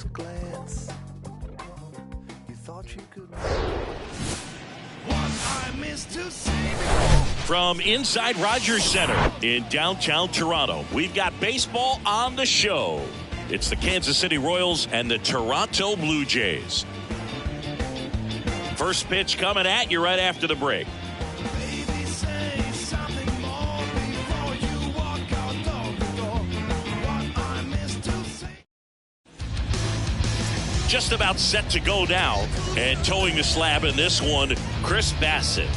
first glance, you thought you could. From inside Rogers Center in downtown Toronto, we've got baseball on the show. It's the Kansas City Royals and the Toronto Blue Jays. First pitch coming at you right after the break. Just about set to go now, and towing the slab in this one, Chris Bassett.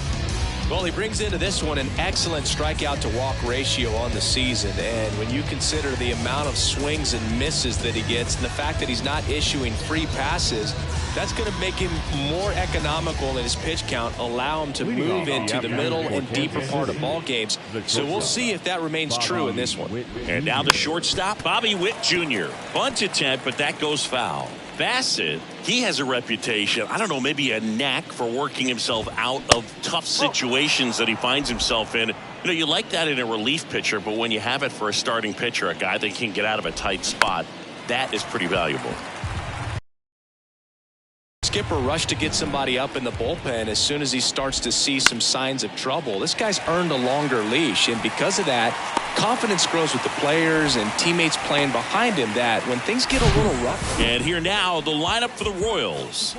Well, he brings into this one an excellent strikeout to walk ratio on the season, and when you consider the amount of swings and misses that he gets and the fact that he's not issuing free passes, that's going to make him more economical in his pitch count, allow him to move into the middle and deeper part of ball games. So we'll see if that remains true in this one. And now the shortstop, Bobby Witt Jr. Bunt attempt, but that goes foul. Bassett, he has a reputation, I don't know, maybe a knack for working himself out of tough situations that he finds himself in. You know, you like that in a relief pitcher, but when you have it for a starting pitcher, a guy that can get out of a tight spot, that is pretty valuable. Skipper rushed to get somebody up in the bullpen as soon as he starts to see some signs of trouble. This guy's earned a longer leash, and because of that, confidence grows with the players and teammates playing behind him that when things get a little rough. And here now, the lineup for the Royals.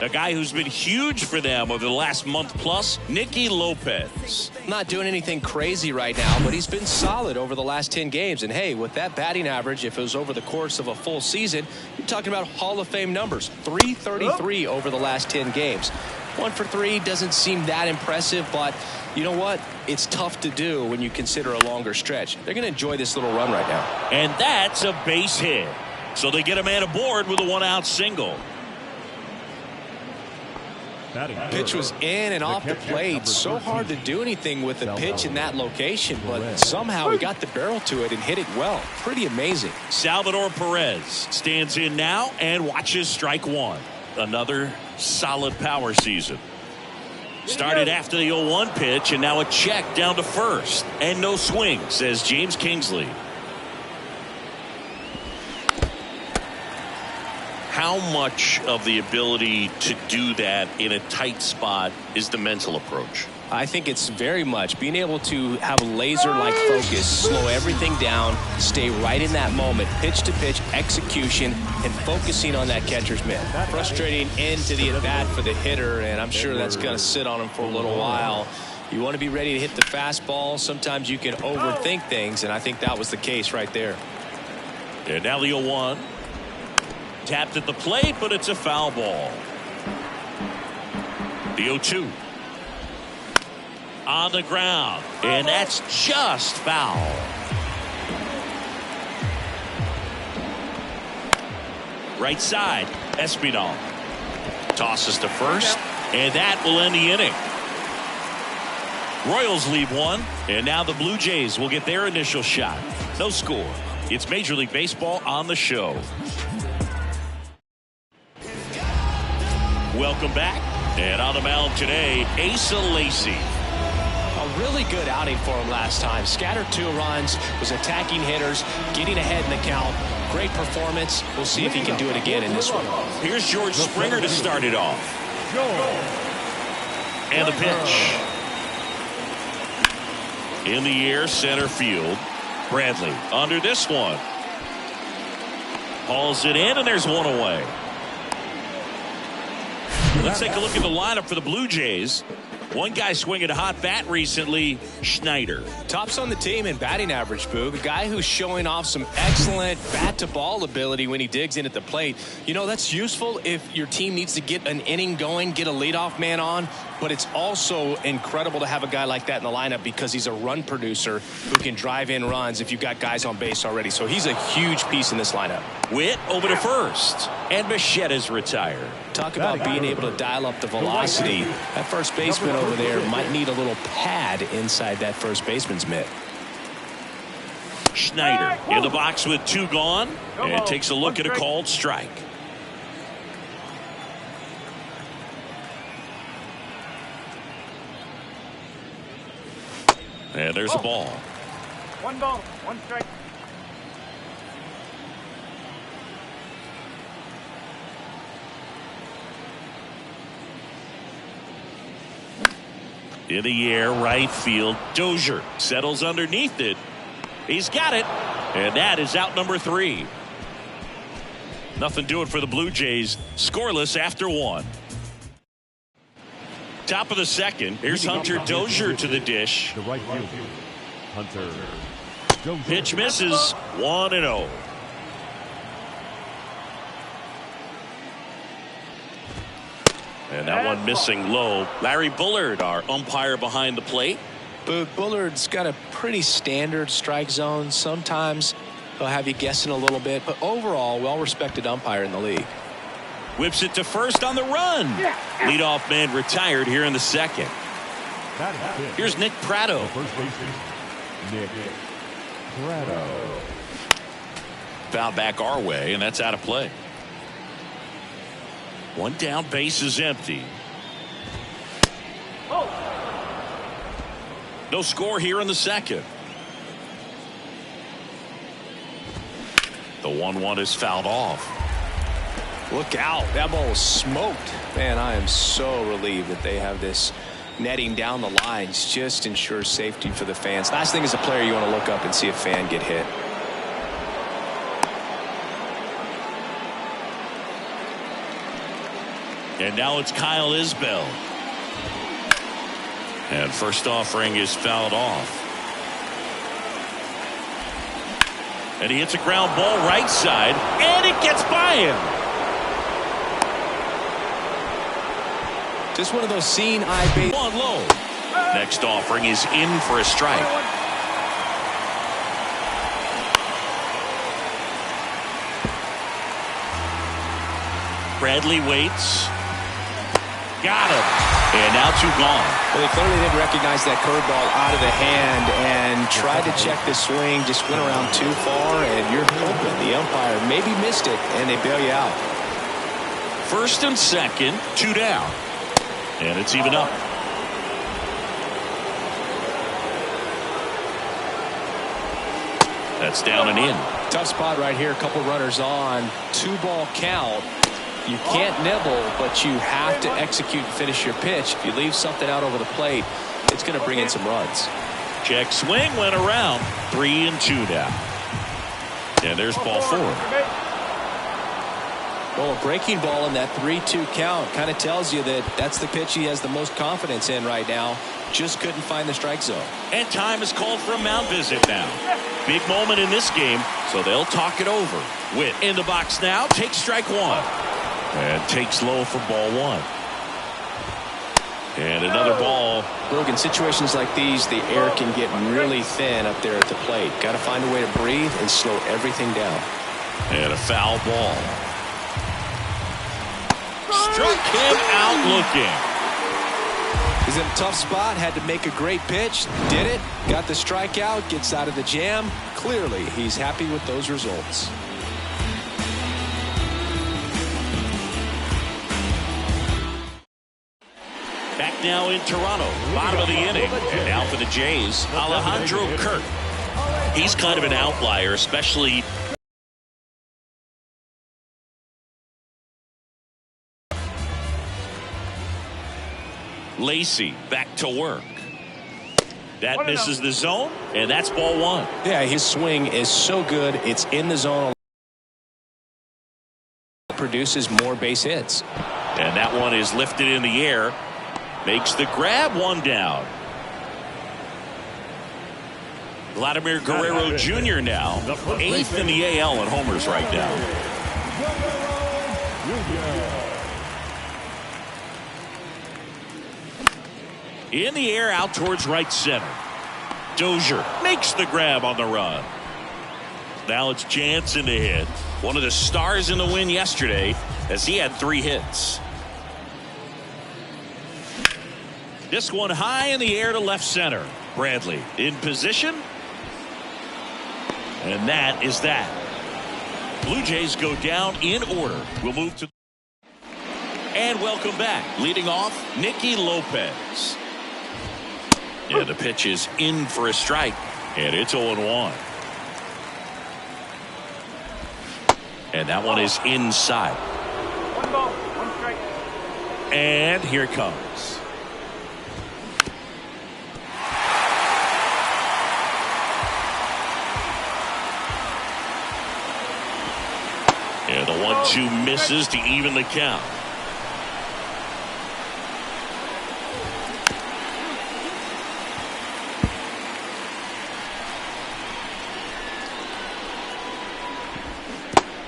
A guy who's been huge for them over the last month plus, Nicky Lopez. Not doing anything crazy right now, but he's been solid over the last 10 games. And hey, with that batting average, if it was over the course of a full season, you're talking about Hall of Fame numbers. 333 over the last 10 games. 1 for 3 doesn't seem that impressive, but you know what? It's tough to do when you consider a longer stretch. They're going to enjoy this little run right now. And that's a base hit. So they get a man aboard with a 1-out single. Pitch was in and off the plate. So hard to do anything with a pitch in that location, but somehow he got the barrel to it and hit it well. Pretty amazing. Salvador Perez stands in now and watches strike one. Another solid power season. Started after the 0-1 pitch, and now a check down to first. And no swing, says James Kingsley. How much of the ability to do that in a tight spot is the mental approach? I think it's very much being able to have a laser-like focus, slow everything down, stay right in that moment, pitch-to-pitch execution, and focusing on that catcher's mitt. Frustrating end to the at-bat for the hitter, and I'm sure that's going to sit on him for a little while. You want to be ready to hit the fastball. Sometimes you can overthink things, and I think that was the case right there. And now the 0-1. Tapped at the plate, but it's a foul ball. The 0-2. On the ground, and that's just foul. Right side, Espinal tosses to first, and that will end the inning. Royals lead one, and now the Blue Jays will get their initial shot. No score. It's Major League Baseball on the show. Welcome back, and on the mound today, Asa Lacy. A really good outing for him last time. Scattered 2 runs, was attacking hitters, getting ahead in the count. Great performance. We'll see if he can do it again in this one. Here's George Springer to start it off. And the pitch. In the air, center field. Bradley under this one. Hauls it in, and there's one away. Let's take a look at the lineup for the Blue Jays. One guy swinging a hot bat recently, Schneider. Tops on the team in batting average, Boog. A guy who's showing off some excellent bat-to-ball ability when he digs in at the plate. You know, that's useful if your team needs to get an inning going, get a leadoff man on. But it's also incredible to have a guy like that in the lineup because he's a run producer who can drive in runs if you've got guys on base already. So he's a huge piece in this lineup. Witt over to first. And Machetta's retired. Talk about being able to dial up the velocity. That first baseman over there might need a little pad inside that first baseman's mitt. Schneider in the box with 2 gone and takes a look at a called strike. And there's a ball. 1 ball, 1 strike. In the air, right field. Dozier settles underneath it. He's got it. And that is out number 3. Nothing doing for the Blue Jays. Scoreless after 1. Top of the second. Here's Hunter Dozier to the dish. The right fielder, Hunter Dozier. Pitch misses. 1-0. And that one missing low. Larry Bullard, our umpire behind the plate. But Bullard's got a pretty standard strike zone. Sometimes he'll have you guessing a little bit, but overall, well-respected umpire in the league. Whips it to first on the run. Leadoff man retired here in the second. Here's Nick Pratto. First baseman, Nick Pratto. Foul back our way, and that's out of play. One down, base is empty. No score here in the second. The 1-1 is fouled off. Look out. That ball was smoked. Man, I am so relieved that they have this netting down the lines. Just ensures safety for the fans. Last thing as a player, you want to look up and see a fan get hit. And now it's Kyle Isbell. And first offering is fouled off. And he hits a ground ball right side, and it gets by him. Just one of those seeing eye base. One low. Next offering is in for a strike. Bradley waits. Got him. And now 2 gone. Well, they clearly didn't recognize that curveball out of the hand and tried to check the swing. Just went around too far, and you're hoping the umpire maybe missed it, and they bail you out. First and second, 2 down. And it's even up. That's down and in. Tough spot right here. A couple runners on. 2-ball count. You can't nibble, but you have to execute and finish your pitch. If you leave something out over the plate, it's going to bring in some runs. Check swing went around. 3-2 now. And there's ball 4. Well, a breaking ball in that 3-2 count kind of tells you that that's the pitch he has the most confidence in right now. Just couldn't find the strike zone. And time is called for a mound visit now. Big moment in this game, so they'll talk it over. Witt in the box now, takes strike 1. And takes low for ball 1. And another ball. Logan, situations like these, the air can get really thin up there at the plate. Got to find a way to breathe and slow everything down. And a foul ball. Struck him out looking. He's in a tough spot, had to make a great pitch, did it, got the strikeout, gets out of the jam. Clearly, he's happy with those results. Back now in Toronto, bottom of the inning. And now for the Jays, Alejandro Kirk. He's kind of an outlier, especially Lacey back to work. That misses the zone, and that's ball 1. Yeah, his swing is so good, it's in the zone. Produces more base hits. And that one is lifted in the air. Makes the grab, 1 down. Vladimir Guerrero Jr. now, 8th in the AL in homers right now. In the air out towards right center. Dozier makes the grab on the run. Now it's Jansen to hit. One of the stars in the win yesterday as he had 3 hits. This one high in the air to left center. Bradley in position. And that is that. Blue Jays go down in order. We'll move to. And welcome back. Leading off, Nicky Lopez. And the pitch is in for a strike. And it's 0-1. And that one is inside. 1 ball, 1 strike. And here it comes. And the 1-2 misses to even the count.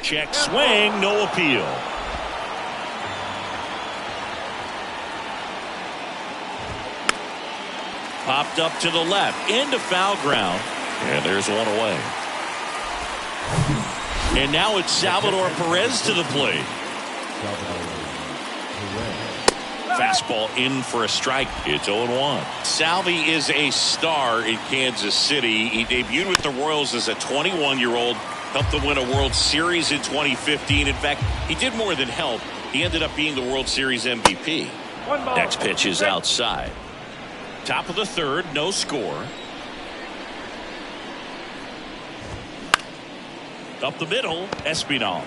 Check swing, no appeal. Popped up to the left, into foul ground. And there's one away. And now it's Salvador Perez to the plate. Fastball in for a strike. It's 0-1. Salvi is a star in Kansas City. He debuted with the Royals as a 21-year-old. Helped them win a World Series in 2015. In fact, he did more than help. He ended up being the World Series MVP. Next pitch is outside. Top of the third, no score. Up the middle, Espinal.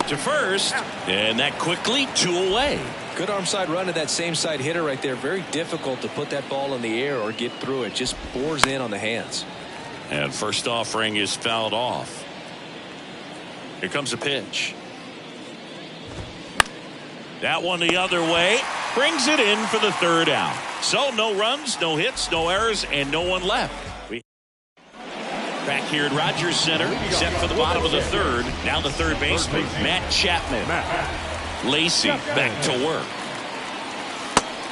To first, and that quickly 2 away. Good arm side run to that same side hitter right there. Very difficult to put that ball in the air or get through it. Just bores in on the hands. And first offering is fouled off. Here comes a pitch. That one the other way. Brings it in for the third out. So no runs, no hits, no errors, and no one left. Back here at Rogers Center, set for the bottom of the third. Now the third baseman, Matt Chapman. Lacey back to work.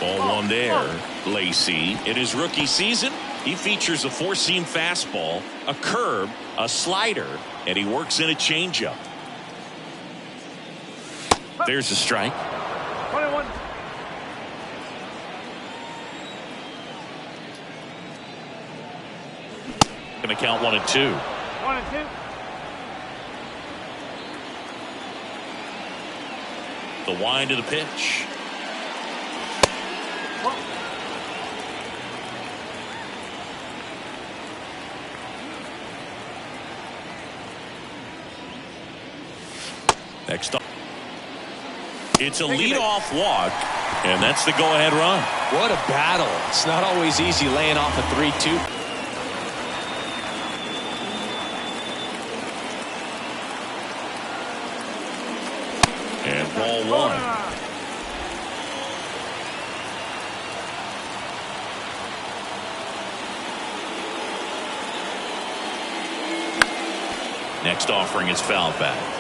Ball one there. Lacey, in his rookie season, he features a four-seam fastball, a curve, a slider, and he works in a changeup. There's a strike. 21. Going to count 1 and 2. 1 and 2. The wind of the pitch. Next up, it's a leadoff walk, and that's the go-ahead run. What a battle. It's not always easy laying off a 3-2. And ball one. Next offering is fouled back.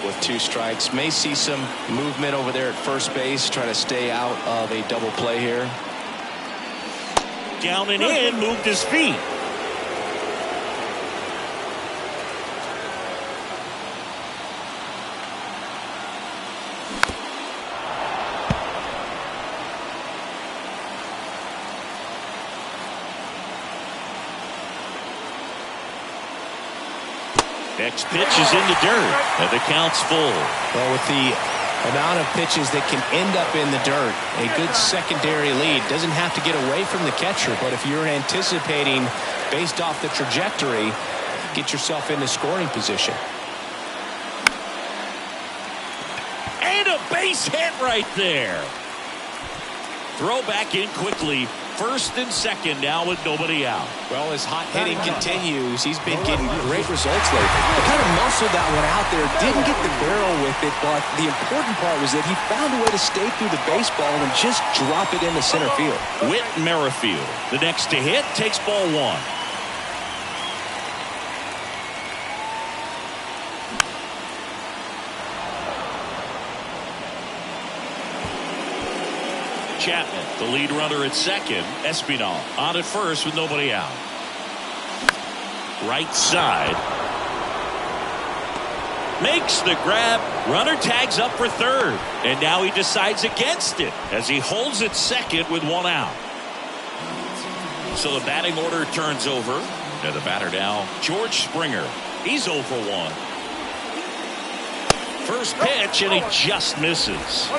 With 2 strikes, may see some movement over there at first base, try to stay out of a double play here. Down and in, moved his feet. Next pitch is in the dirt, and the count's full. Well, with the amount of pitches that can end up in the dirt, a good secondary lead. Doesn't have to get away from the catcher, but if you're anticipating based off the trajectory, get yourself into scoring position. And a base hit right there. Throw back in quickly. First and second now with nobody out. Well, as hot hitting continues, he's been getting great results lately. He kind of muscled that one out there, didn't get the barrel with it, but the important part was that he found a way to stay through the baseball and just drop it into center field. Whit Merrifield, the next to hit, takes ball one. Chapman, the lead runner at second. Espinal on at first with nobody out. Right side. Makes the grab. Runner tags up for third. And now he decides against it as he holds it second with 1 out. So the batting order turns over. And the batter now, George Springer. He's 0 for 1. First pitch, and he just misses.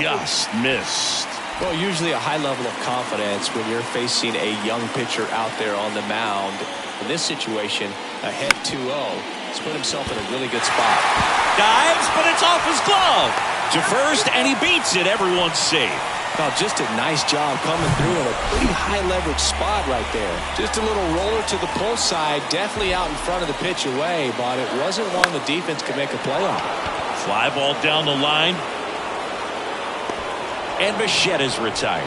Just missed. Well, usually a high level of confidence when you're facing a young pitcher out there on the mound. In this situation, ahead 2-0, he's put himself in a really good spot. Dives, but it's off his glove. To first, and he beats it. Everyone's safe. Oh, just a nice job coming through in a pretty high leverage spot right there. Just a little roller to the pull side, definitely out in front of the pitch away, but it wasn't one the defense could make a play on. Fly ball down the line. And Bichetta's retired.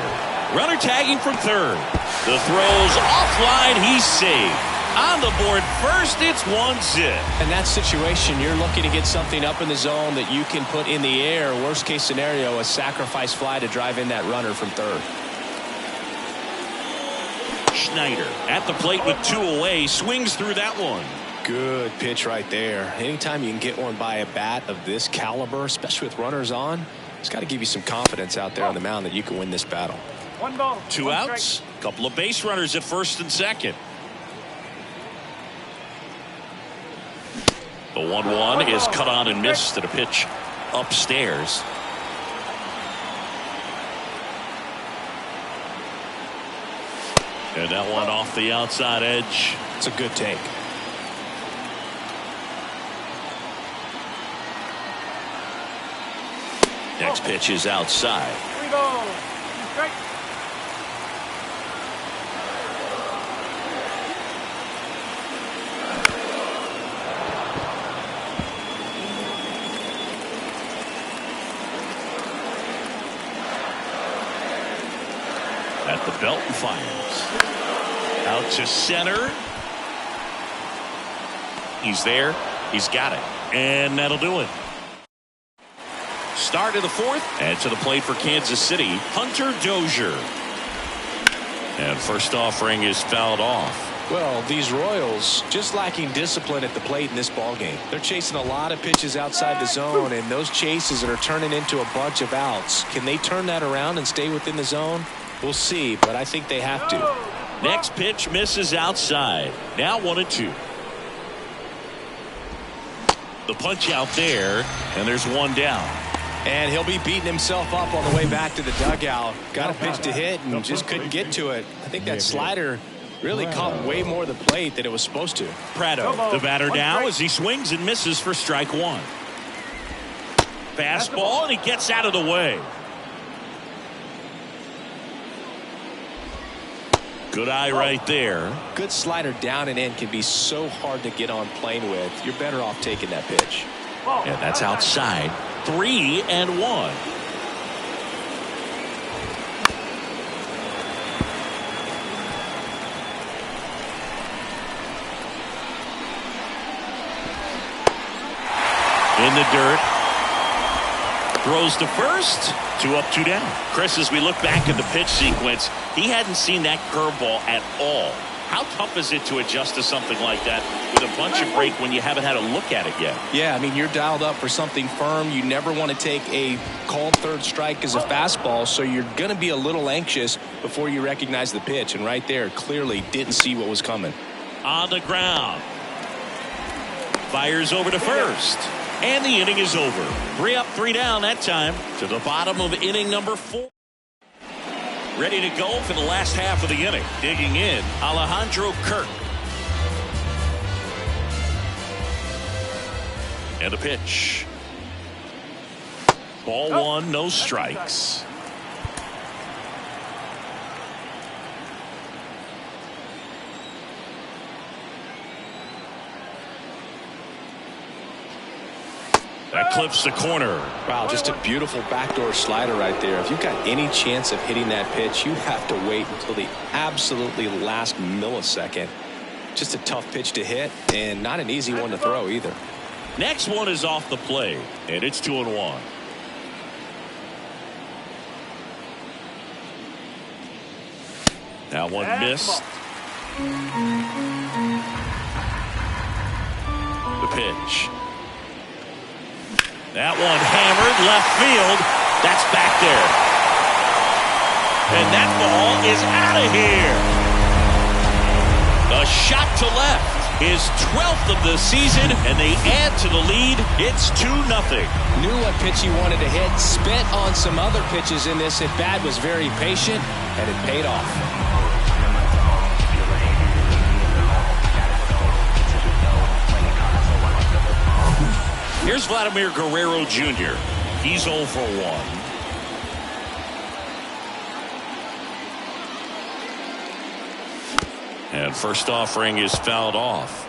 Runner tagging from third. The throw's offline. He's saved. On the board first, it's 1-zip. In that situation, you're looking to get something up in the zone that you can put in the air. Worst case scenario, a sacrifice fly to drive in that runner from third. Schneider at the plate with 2 away. Swings through that one. Good pitch right there. Anytime you can get one by a bat of this caliber, especially with runners on, it's got to give you some confidence out there on the mound that you can win this battle. 1 ball. 2 outs. A couple of base runners at first and second. The 1-1 is cut on and missed at a pitch upstairs. And that one off the outside edge. It's a good take. Next pitch is outside. 3 balls. Strike. At the belt and fires. Out to center. He's there. He's got it. And that'll do it. Start of the 4th. And to the plate for Kansas City, Hunter Dozier. And first offering is fouled off. Well, these Royals just lacking discipline at the plate in this ballgame. They're chasing a lot of pitches outside the zone, and those chases are turning into a bunch of outs. Can they turn that around and stay within the zone? We'll see, but I think they have to. Next pitch misses outside. Now 1-2. The punch out there, and there's one down. And he'll be beating himself up on the way back to the dugout. Got a pitch to hit and just couldn't get to it. I think that slider really caught way more of the plate than it was supposed to. Prado, the batter now as he swings and misses for strike 1. Fastball, and he gets out of the way. Good eye right there. Good slider down and in can be so hard to get on plane with. You're better off taking that pitch. And that's outside. 3-1. In the dirt. Throws to first. 2 up, 2 down. Chris, as we look back at the pitch sequence, he hadn't seen that curveball at all. How tough is it to adjust to something like that with a bunch of break when you haven't had a look at it yet? Yeah, I mean, you're dialed up for something firm. You never want to take a called third strike as a fastball, so you're going to be a little anxious before you recognize the pitch. And right there, clearly didn't see what was coming. On the ground. Fires over to first. And the inning is over. 3 up, 3 down that time to the bottom of inning number 4. Ready to go for the last half of the inning. Digging in, Alejandro Kirk. And a pitch. Ball 1, no strikes. That clips the corner. Wow, just a beautiful backdoor slider right there. If you've got any chance of hitting that pitch, you have to wait until the absolutely last millisecond. Just a tough pitch to hit and not an easy one to throw either. Next one is off the plate, and it's 2-1. That one missed. The pitch. That one hammered left field. That's back there. And that ball is out of here. A shot to left. His 12th of the season, and they add to the lead. It's 2-0. Knew what pitch he wanted to hit. Spent on some other pitches in this at-bat. Was very patient, and it paid off. Here's Vladimir Guerrero Jr. He's 0 for 1. And first offering is fouled off.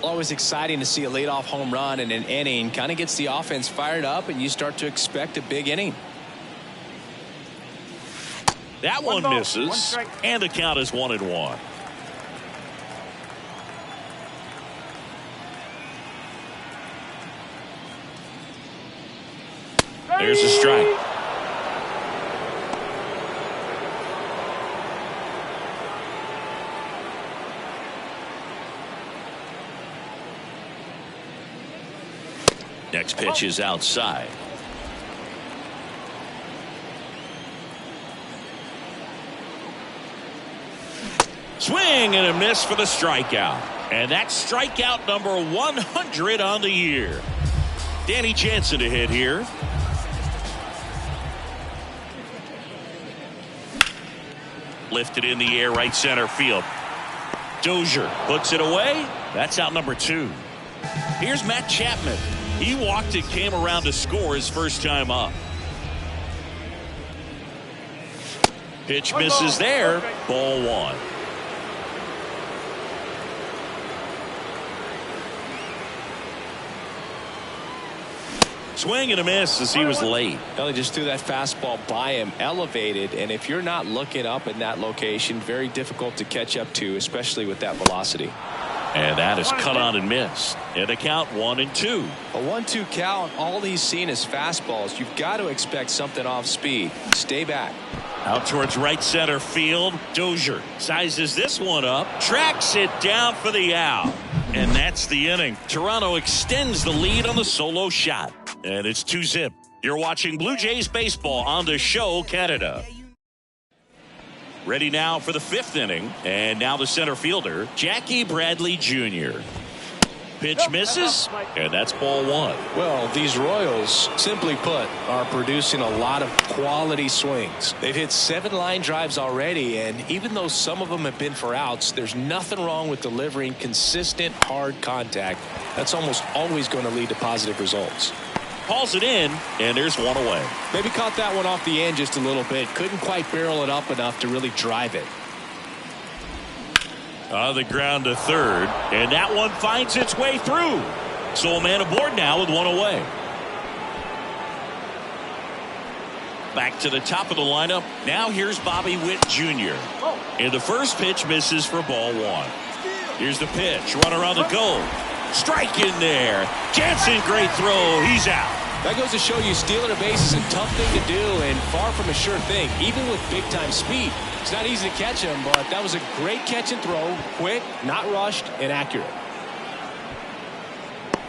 Always exciting to see a leadoff home run in an inning. Kind of gets the offense fired up, and you start to expect a big inning. That one misses, and the count is 1-1. There's a strike. Next pitch is outside. Swing and a miss for the strikeout. And that's strikeout number 100 on the year. Danny Jansen to hit here. Lifted in the air, right center field. Dozier puts it away. That's out number 2. Here's Matt Chapman. He walked and came around to score his first time up. Pitch misses there. Ball 1. Swing and a miss as he was late. Well, he just threw that fastball by him, elevated, and if you're not looking up in that location, very difficult to catch up to, especially with that velocity. And that is cut on and missed. And the count 1-2. A 1-2 count. All he's seen is fastballs. You've got to expect something off speed. Stay back. Out towards right center field. Dozier sizes this one up, tracks it down for the out. And that's the inning. Toronto extends the lead on the solo shot. And it's 2-zip. You're watching Blue Jays baseball on the show Canada. Ready now for the 5th inning. And now the center fielder, Jackie Bradley Jr. Pitch misses, and that's ball 1. Well, these Royals, simply put, are producing a lot of quality swings. They've hit 7 line drives already, and even though some of them have been for outs, there's nothing wrong with delivering consistent, hard contact. That's almost always going to lead to positive results. Hauls it in, and there's one away. Maybe caught that one off the end just a little bit. Couldn't quite barrel it up enough to really drive it. On the ground to third, and that one finds its way through. So a man aboard now with one away. Back to the top of the lineup. Now here's Bobby Witt Jr. And the first pitch misses for ball 1. Here's the pitch. Runner on the go. Strike in there. Jansen, great throw. He's out. That goes to show you stealing a base is a tough thing to do and far from a sure thing, even with big-time speed. It's not easy to catch him, but that was a great catch and throw. Quick, not rushed, and accurate.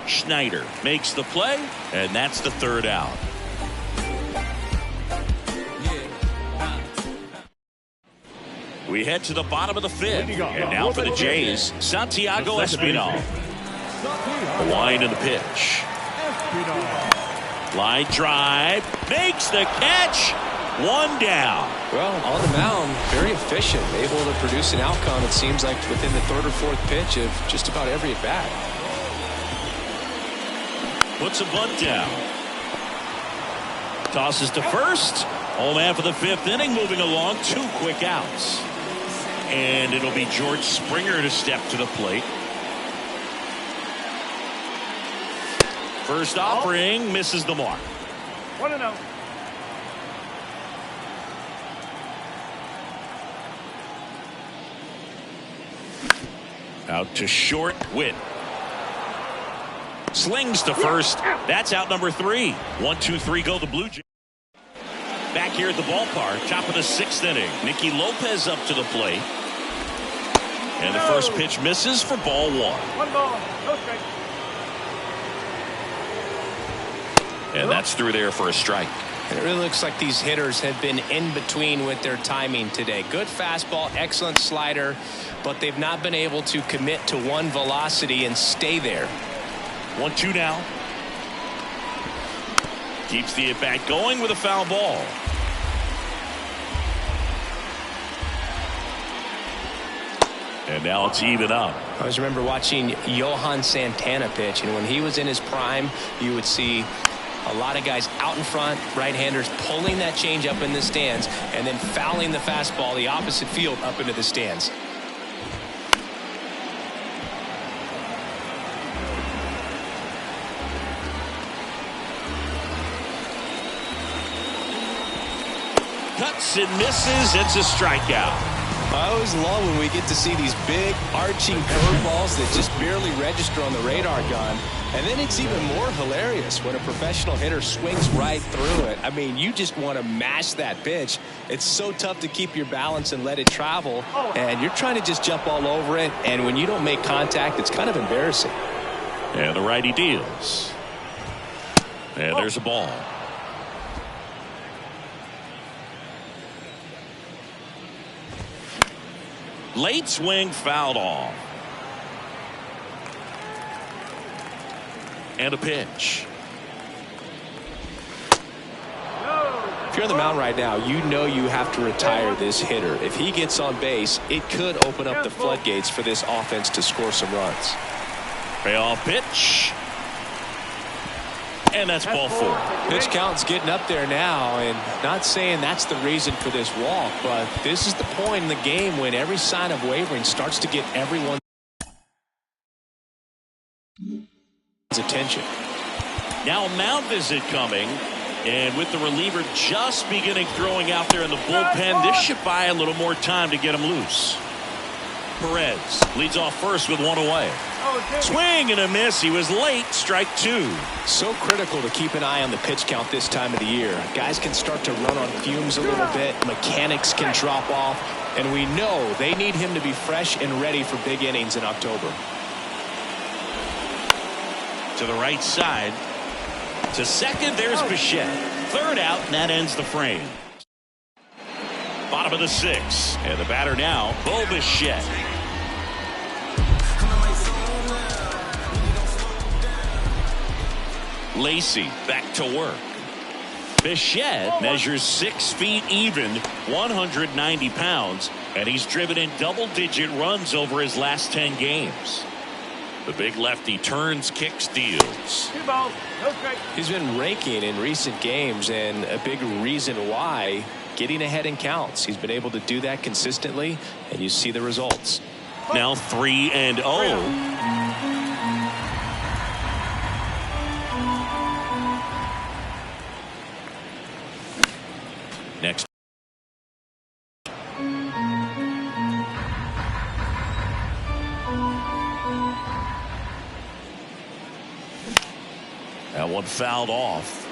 Schneider makes the play, and that's the 3rd out. We head to the bottom of the 5th, and now for the Jays, Santiago Espinal. The line and the pitch. Line drive, makes the catch, 1 down. Well, on the mound, very efficient, able to produce an outcome, it seems like, within the 3rd or 4th pitch of just about every at-bat. Puts a bunt down. Tosses to first. Home man for the 5th inning, moving along, 2 quick outs. And it'll be George Springer to step to the plate. First offering misses the mark. 1-0. Out to short, Witt. Slings to first. That's out number 3. 1-2-3 go the Blue Jays. Back here at the ballpark, top of the 6th inning. Nicky Lopez up to the plate. And the first pitch misses for ball 1. 1 ball, no strike. And that's through there for a strike. And it really looks like these hitters have been in between with their timing today. Good fastball, excellent slider, but they've not been able to commit to one velocity and stay there. 1-2 now. Keeps the at-bat going with a foul ball. And now it's even up. I always remember watching Johan Santana pitch, and when he was in his prime, you would see a lot of guys out out in front, right-handers pulling that change up in the stands, and then fouling the fastball the opposite field up into the stands. Cuts and misses. It's a strikeout. I always love when we get to see these big arching curveballs that just barely register on the radar gun. And then it's even more hilarious when a professional hitter swings right through it. I mean, you just want to mash that pitch. It's so tough to keep your balance and let it travel. And you're trying to just jump all over it. And when you don't make contact, it's kind of embarrassing. And the righty deals. And there's a ball. Late swing fouled off. And a pitch. If you're on the mound right now, you know you have to retire this hitter. If he gets on base, it could open up the floodgates for this offense to score some runs. Payoff pitch. And that's ball 4. Pitch count's getting up there now, and not saying that's the reason for this walk, but this is the point in the game when every sign of wavering starts to get everyone's attention. Now a mound visit coming, and with the reliever just beginning throwing out there in the bullpen, this should buy a little more time to get him loose. Perez leads off first with 1 away. Swing and a miss. He was late. Strike 2. So critical to keep an eye on the pitch count this time of the year. Guys can start to run on fumes a little bit. Mechanics can drop off. And we know they need him to be fresh and ready for big innings in October. To the right side. To second, there's Bichette. Third out, and that ends the frame. Bottom of the 6th. And the batter now, Bo Bichette. Lacey back to work. Bichette measures 6 feet even, 190 pounds, and he's driven in double-digit runs over his last 10 games. The big lefty turns, kicks, deals. 2 balls, no strikes. He's been raking in recent games, and a big reason why, getting ahead in counts. He's been able to do that consistently, and you see the results. Now 3-0. Next. That one fouled off.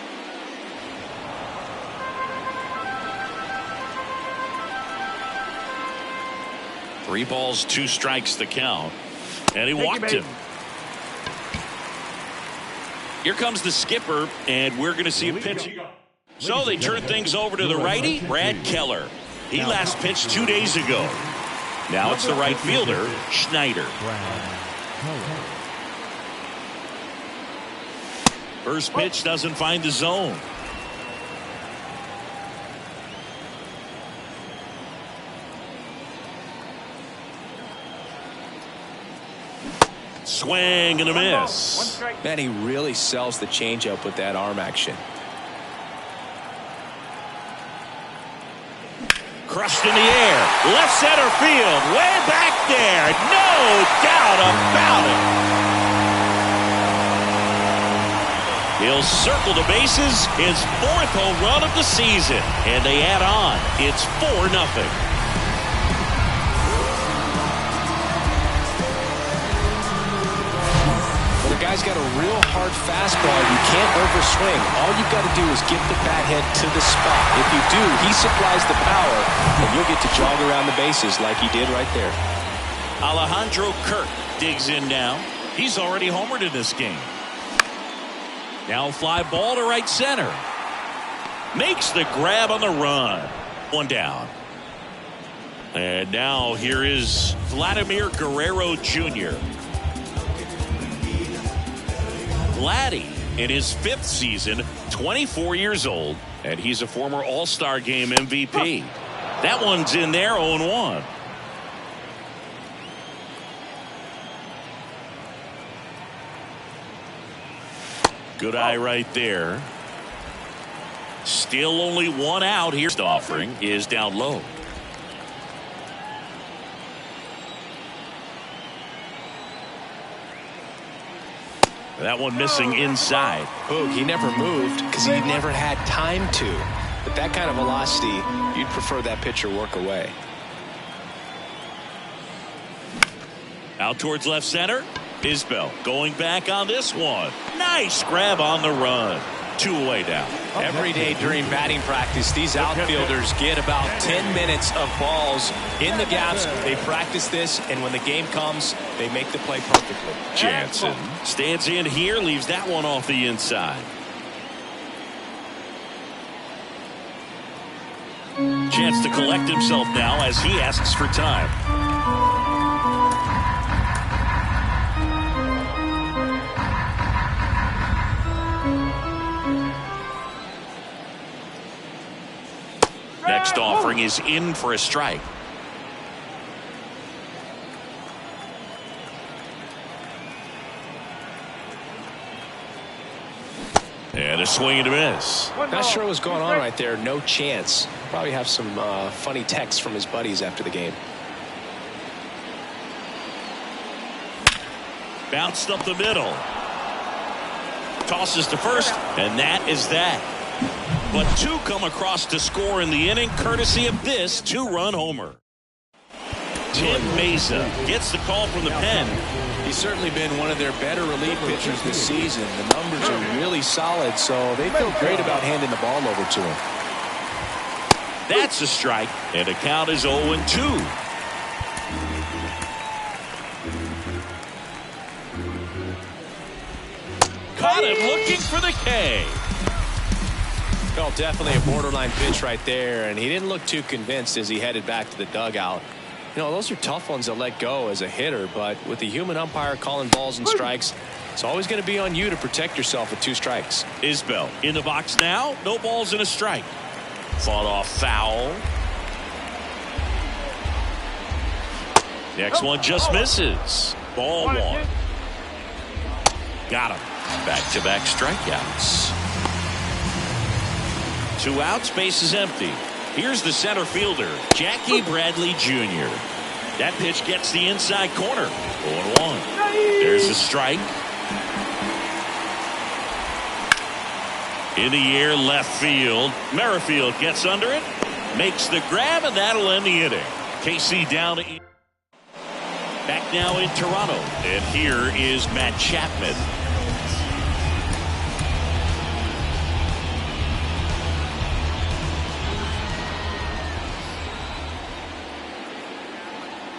Three balls, 2 strikes the count. And he walked him. Here comes the skipper, and we're going to see a pitch. So they turn things over to the righty, Brad Keller. He last pitched 2 days ago. Now it's the right fielder, Schneider. First pitch doesn't find the zone. Swing and a miss. Man, he really sells the changeup with that arm action. Crushed in the air. Left center field. Way back there. No doubt about it. He'll circle the bases. His 4th home run of the season. And they add on. It's 4-0. The guy's got a real hard fastball. You can't overswing. All you've got to do is get the bat head to the spot. If you do, he supplies the power, and you'll get to jog around the bases like he did right there. Alejandro Kirk digs in now. He's already homered in this game. Now fly ball to right center. Makes the grab on the run. 1 down. And now here is Vladimir Guerrero Jr. Vladdy in his 5th season, 24 years old, and he's a former All-Star Game MVP. That one's in there, 0-1. Good eye right there. Still only one out here. Offering is down low. That one missing inside. Boog, he never moved because he never had time to. With that kind of velocity, you'd prefer that pitcher work away. Out towards left center. Isbell going back on this one. Nice grab on the run. 2 away now. Every day during batting practice, these outfielders get about 10 minutes of balls in the gaps. They practice this, and when the game comes, they make the play perfectly. Jansen stands in here, leaves that one off the inside. Chance to collect himself now as he asks for time. Next offering is in for a strike. And a swing and a miss. Not sure what's going on right there. No chance. Probably have some funny texts from his buddies after the game. Bounced up the middle. Tosses to first, and that is that. But 2 come across to score in the inning, courtesy of this 2-run homer. Tim Mesa gets the call from the pen. He's certainly been one of their better relief pitchers this season. The numbers are really solid, so they feel great about handing the ball over to him. That's a strike, and the count is 0-2. Caught him looking for the K. Well, definitely a borderline pitch right there, and he didn't look too convinced as he headed back to the dugout. You know, those are tough ones to let go as a hitter, but with the human umpire calling balls and strikes, it's always going to be on you to protect yourself with 2 strikes. Isbell in the box now. No balls and a strike. Fought off foul. Next one just misses. Ball 1. Got him. Back-to-back strikeouts. 2 outs, base is empty. Here's the center fielder, Jackie Bradley Jr. That pitch gets the inside corner. 0-1. There's a strike. In the air, left field. Merrifield gets under it, makes the grab, and that'll end the inning. KC down. Back now in Toronto, and here is Matt Chapman.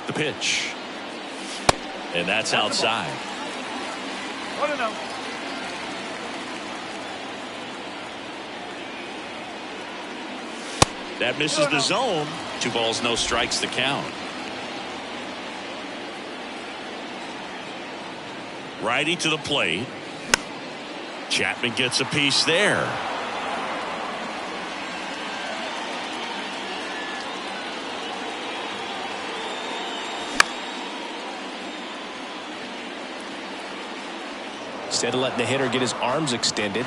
The pitch. And that's outside. 1-0. That misses the zone. 2 balls, no strikes to count. Righty to the plate. Chapman gets a piece there. Instead of letting the hitter get his arms extended,